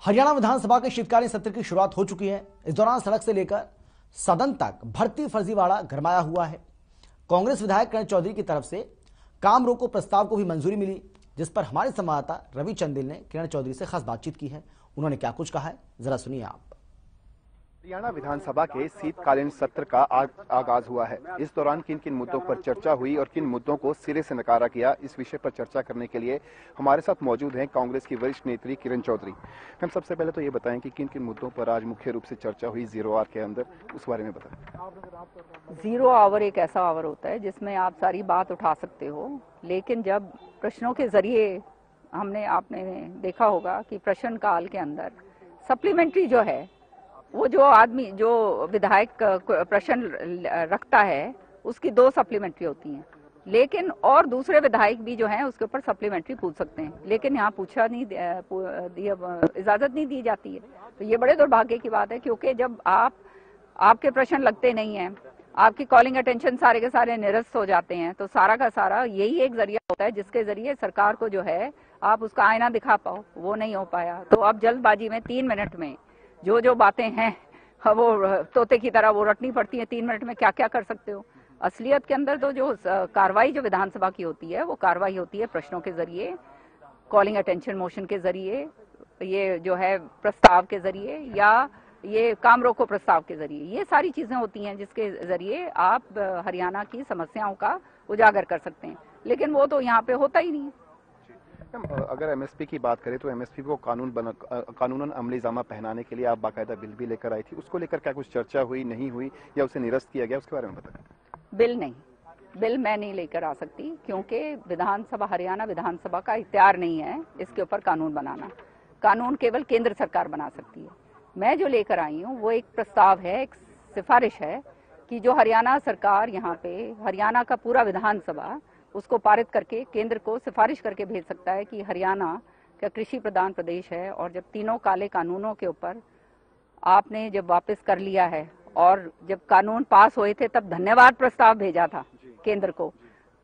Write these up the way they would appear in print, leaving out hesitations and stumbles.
हरियाणा विधानसभा के शीतकालीन सत्र की शुरुआत हो चुकी है। इस दौरान सड़क से लेकर सदन तक भर्ती फर्जीवाड़ा गरमाया हुआ है। कांग्रेस विधायक किरण चौधरी की तरफ से काम रोको प्रस्ताव को भी मंजूरी मिली, जिस पर हमारे संवाददाता रवि चंदेल ने किरण चौधरी से खास बातचीत की है। उन्होंने क्या कुछ कहा है, जरा सुनिए आप। हरियाणा विधानसभा के शीतकालीन सत्र का आगाज हुआ है। इस दौरान किन किन मुद्दों पर चर्चा हुई और किन मुद्दों को सिरे से नकारा गया, इस विषय पर चर्चा करने के लिए हमारे साथ मौजूद हैं कांग्रेस की वरिष्ठ नेत्री किरण चौधरी। हम सबसे पहले तो ये बताएं कि किन किन मुद्दों पर आज मुख्य रूप से चर्चा हुई जीरो आवर के अंदर, उस बारे में बताएं। जीरो आवर एक ऐसा आवर होता है जिसमें आप सारी बात उठा सकते हो, लेकिन जब प्रश्नों के जरिए आपने देखा होगा कि प्रश्नकाल के अंदर सप्लीमेंट्री जो है, वो जो विधायक प्रश्न रखता है उसकी 2 सप्लीमेंट्री होती हैं, लेकिन और दूसरे विधायक भी जो हैं उसके ऊपर सप्लीमेंट्री पूछ सकते हैं, लेकिन यहाँ इजाजत नहीं दी जाती है। तो ये बड़े दुर्भाग्य की बात है, क्योंकि जब आपके प्रश्न लगते नहीं हैं, आपकी कॉलिंग अटेंशन सारे के सारे निरस्त हो जाते हैं, तो सारा का सारा यही एक जरिया होता है जिसके जरिए सरकार को जो है आप उसका आईना दिखा पाओ, वो नहीं हो पाया। तो अब जल्दबाजी में 3 मिनट में जो बातें हैं वो तोते की तरह वो रटनी पड़ती है। 3 मिनट में क्या क्या कर सकते हो। असलियत के अंदर तो जो कार्रवाई जो विधानसभा की होती है वो कार्रवाई होती है प्रश्नों के जरिए, कॉलिंग अटेंशन मोशन के जरिए, ये जो है प्रस्ताव के जरिए, या ये काम रोको प्रस्ताव के जरिए। ये सारी चीजें होती हैं जिसके जरिए आप हरियाणा की समस्याओं का उजागर कर सकते हैं, लेकिन वो तो यहाँ पे होता ही नहीं है। अगर एमएसपी की बात करें तो एमएसपी को कानूनन अमलीजामा पहनाने के लिए आप बाकायदा बिल भी लेकर आई थी, उसको लेकर क्या कुछ चर्चा हुई, नहीं हुई, या उसे निरस्त किया गया, उसके बारे में बताएं। बिल मैं नहीं लेकर आ सकती, क्योंकि हरियाणा विधानसभा का इख्तियार नहीं है इसके ऊपर कानून बनाना। कानून केवल केंद्र सरकार बना सकती है। मैं जो लेकर आई हूँ वो एक प्रस्ताव है, एक सिफारिश है कि जो हरियाणा सरकार यहाँ पे हरियाणा का पूरा विधानसभा उसको पारित करके केंद्र को सिफारिश करके भेज सकता है कि हरियाणा का कृषि प्रधान प्रदेश है, और जब तीनों काले कानूनों के ऊपर आपने जब वापस कर लिया है, और जब कानून पास हुए थे तब धन्यवाद प्रस्ताव भेजा था केंद्र को,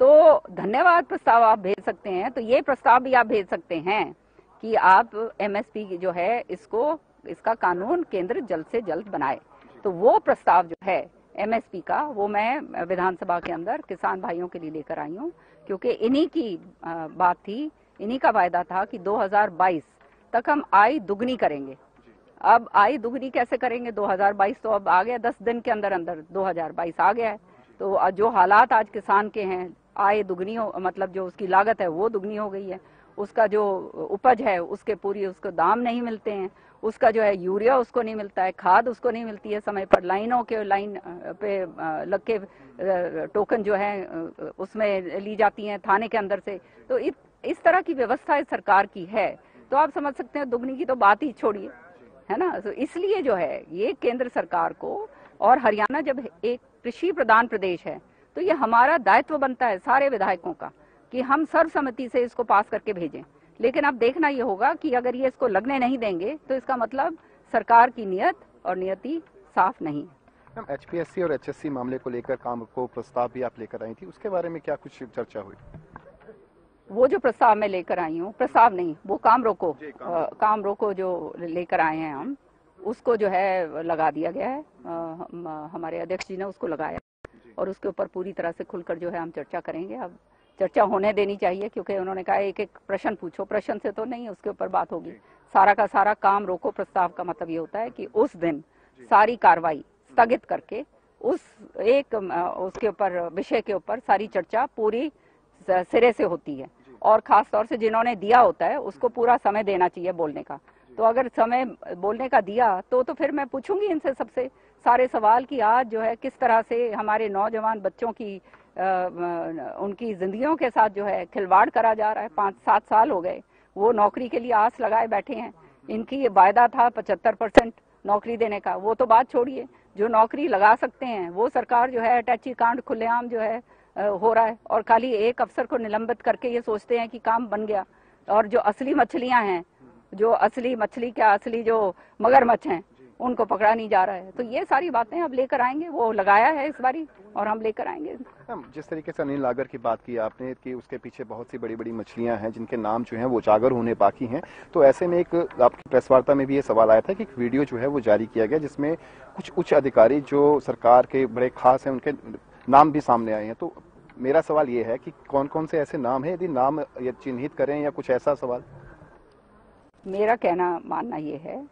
तो धन्यवाद प्रस्ताव आप भेज सकते हैं, तो ये प्रस्ताव भी आप भेज सकते हैं कि आप एमएसपी जो है इसका कानून केंद्र जल्द से जल्द बनाए। तो वो प्रस्ताव जो है एमएसपी का, वो मैं विधानसभा के अंदर किसान भाइयों के लिए लेकर आई हूँ, क्योंकि इन्हीं की बात थी, इन्हीं का वायदा था कि 2022 तक हम आय दुगनी करेंगे। अब आय दुगनी कैसे करेंगे? 2022 तो अब आ गया, 10 दिन के अंदर अंदर 2022 आ गया है। तो जो हालात आज किसान के हैं, आय दुगनी हो, मतलब जो उसकी लागत है वो दुगनी हो गई है, उसका जो उपज है उसको दाम नहीं मिलते हैं, उसका जो है यूरिया उसको नहीं मिलता है, खाद उसको नहीं मिलती है समय पर, लाइन पे लग के टोकन जो है उसमें ली जाती हैं थाने के अंदर से। तो इस तरह की व्यवस्था इस सरकार की है, तो आप समझ सकते हैं दुगनी की तो बात ही छोड़िए, है ना। तो इसलिए जो है ये केंद्र सरकार को, और हरियाणा जब एक कृषि प्रधान प्रदेश है तो ये हमारा दायित्व बनता है सारे विधायकों का कि हम सर्वसम्मति से इसको पास करके भेजें। लेकिन अब देखना ये होगा कि अगर ये इसको लगने नहीं देंगे तो इसका मतलब सरकार की नियत और नियति साफ नहीं है। एचपीएससी और एचएससी मामले को लेकर काम को प्रस्ताव भी आप लेकर आई थी, उसके बारे में क्या कुछ चर्चा हुई? वो जो प्रस्ताव मैं लेकर आई हूँ, प्रस्ताव नहीं, वो काम रोको जो लेकर आए हैं हम, उसको जो है लगा दिया गया है। हमारे अध्यक्ष जी ने उसको लगाया, और उसके ऊपर पूरी तरह से खुलकर जो है हम चर्चा करेंगे। अब चर्चा होने देनी चाहिए, क्योंकि उन्होंने कहा एक एक प्रश्न पूछो, प्रश्न से तो नहीं उसके ऊपर बात होगी। सारा का सारा काम रोको प्रस्ताव का मतलब ये होता है कि उस दिन सारी कार्रवाई स्थगित करके उसके ऊपर विषय के ऊपर सारी चर्चा पूरी सिरे से होती है, और खास तौर से जिन्होंने दिया होता है उसको पूरा समय देना चाहिए बोलने का। तो अगर समय बोलने का दिया तो फिर मैं पूछूंगी इनसे सबसे सारे सवाल कि आज जो है किस तरह से हमारे नौजवान बच्चों की उनकी जिंदगियों के साथ जो है खिलवाड़ करा जा रहा है। 5-7 साल हो गए वो नौकरी के लिए आस लगाए बैठे हैं। इनकी ये वायदा था 75% नौकरी देने का, वो तो बात छोड़िए, जो नौकरी लगा सकते हैं वो सरकार जो है अटैची कांड खुलेआम जो है हो रहा है, और खाली एक अफसर को निलंबित करके ये सोचते हैं कि काम बन गया। और जो असली मछलियां हैं, जो असली मछली क्या, असली जो मगरमच्छ हैं, उनको पकड़ा नहीं जा रहा है। तो ये सारी बातें अब लेकर आएंगे, वो लगाया है इस बारी और हम लेकर आएंगे। जिस तरीके से अनिल नागर की बात की आपने कि उसके पीछे बहुत सी बड़ी बड़ी मछलियां हैं जिनके नाम जो हैं वो उजागर होने बाकी हैं, तो ऐसे में एक आपकी प्रेस वार्ता में भी ये सवाल आया था कि एक वीडियो जो है वो जारी किया गया जिसमें कुछ उच्च अधिकारी जो सरकार के बड़े खास हैं उनके नाम भी सामने आए हैं। तो मेरा सवाल ये है कि कौन कौन से ऐसे नाम है, यदि नाम चिन्हित करें या कुछ ऐसा सवाल। मेरा कहना मानना ये है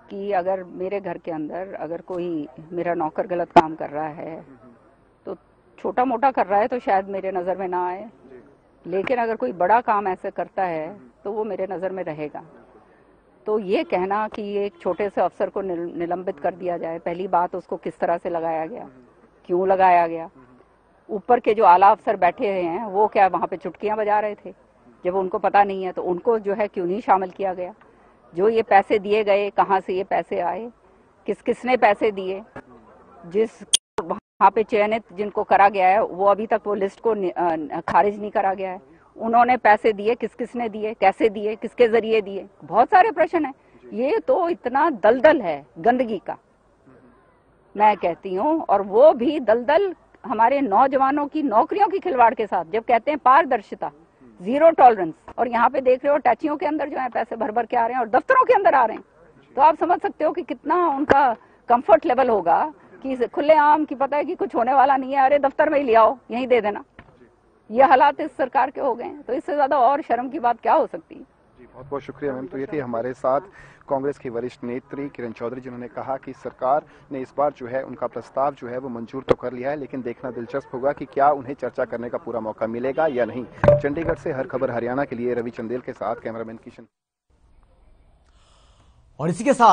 कि अगर मेरे घर के अंदर अगर कोई मेरा नौकर गलत काम कर रहा है तो छोटा मोटा कर रहा है तो शायद मेरे नजर में ना आए, लेकिन अगर कोई बड़ा काम ऐसे करता है तो वो मेरे नजर में रहेगा। तो ये कहना कि एक छोटे से अफसर को निलंबित कर दिया जाए, पहली बात उसको किस तरह से लगाया गया, क्यों लगाया गया, ऊपर के जो आला अफसर बैठे हुए हैं वो क्या वहां पे चुटकियां बजा रहे थे जब उनको पता नहीं है, तो उनको जो है क्यों नहीं शामिल किया गया। जो ये पैसे दिए गए, कहाँ से ये पैसे आए, किस किसने पैसे दिए, जिस वहाँ पे चयनित जिनको करा गया है वो अभी तक वो लिस्ट को खारिज नहीं करा गया है, उन्होंने पैसे दिए, किस किसने दिए, कैसे दिए, किसके जरिए दिए, बहुत सारे प्रश्न हैं। ये तो इतना दलदल है गंदगी का, मैं कहती हूँ, और वो भी दलदल हमारे नौजवानों की नौकरियों की खिलवाड़ के साथ। जब कहते हैं पारदर्शिता, जीरो टॉलरेंस, और यहाँ पे देख रहे हो टैचियों के अंदर जो है पैसे भर भर के आ रहे हैं और दफ्तरों के अंदर आ रहे हैं, तो आप समझ सकते हो कि कितना उनका कंफर्ट लेवल होगा कि खुले आम की पता है कि कुछ होने वाला नहीं है, अरे दफ्तर में ही ले आओ, यहीं दे देना। ये हालात इस सरकार के हो गए हैं, तो इससे ज्यादा और शर्म की बात क्या हो सकती है। जी बहुत बहुत शुक्रिया मैम। तो ये थी हमारे साथ कांग्रेस की वरिष्ठ नेत्री किरण चौधरी, जिन्होंने कहा कि सरकार ने इस बार जो है उनका प्रस्ताव जो है वो मंजूर तो कर लिया है, लेकिन देखना दिलचस्प होगा कि क्या उन्हें चर्चा करने का पूरा मौका मिलेगा या नहीं। चंडीगढ़ से हर खबर हरियाणा के लिए रवि चंदेल के साथ कैमरामैन किशन। और इसी के साथ